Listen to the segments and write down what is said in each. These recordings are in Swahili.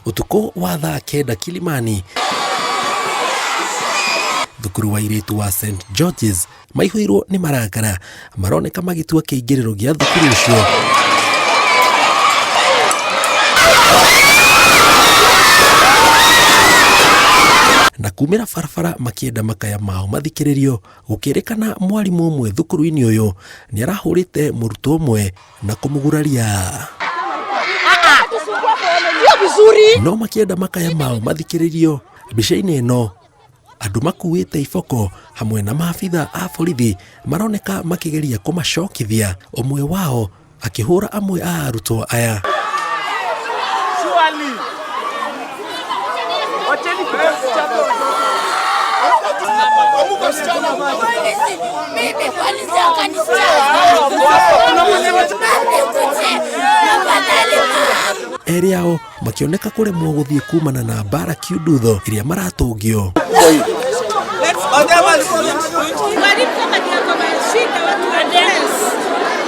Utuko wa thaa kenda Kilimani, thukuru wa airĩtu wa St George's maihũirwo nĩ marakara, maroneka magitua kĩingĩrĩro gĩa thukuru ũcio. Na kumĩra barabara makienda makaya mao mathikĩrĩrio, gũkĩrĩkana mwarimũ ũmwe thukuru-inĩ ũyũ nĩ arahũrĩte mũrutwo ũmwe na kũmũguraria. No makienda makaya mao mathikĩrĩrio, mbica-inĩ ĩno andũ makuĩte iboko hamwe na maabitha a borithi maroneka makĩgeria kũmacokithia, ũmwe wao akĩhũra amwe a arutwo aya. Erĩ ao makioneka kũremwo gũthiĩ kumana na mbara kiundutho iria maratũngio.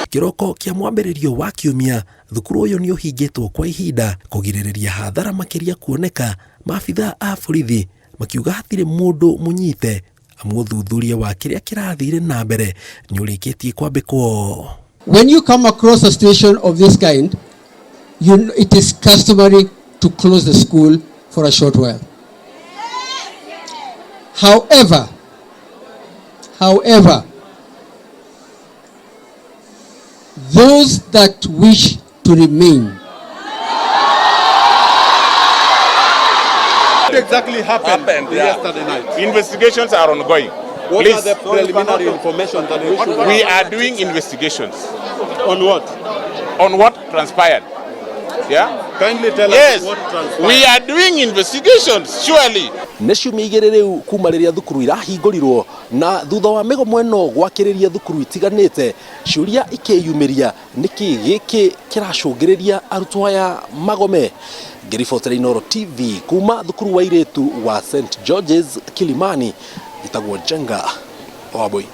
Kiroko kia mwambĩrĩrio wa kiumia, thukuru ũyũ nĩ ũhingĩtwo kwa ihinda kũgirĩrĩria hathara makĩria kuoneka, maabitha a borithi makiuga hatirĩ mũndũ mũnyite, amu ũthuthuria wa kĩrĩa kĩrathire na mbere nĩ ũrĩkĩtie kwambĩkwo. When you come across a situation of this kind, it is customary to close the school for a short while. However, those that wish to remain. What exactly happened yesterday night? Investigations are ongoing. What are the preliminary information that we are doing investigations. On what? On what transpired. Yeah? Kindly tell us what transpired. We are doing investigations, surely. Nĩciumia igĩrĩ rĩu kuma rĩrĩa thukuru irahingũrirwo, na thutha wa mĩgomo ĩno gwakĩrĩria thukuru itiganĩte, ciũria ikĩyumĩria nĩkĩ gĩkĩ kĩracũngĩrĩria arutwo aya magome. Ngĩribotera Inooro TV kuma thukuru wa airĩtu wa St George's Kilimani, itagwo Jenga Waboi.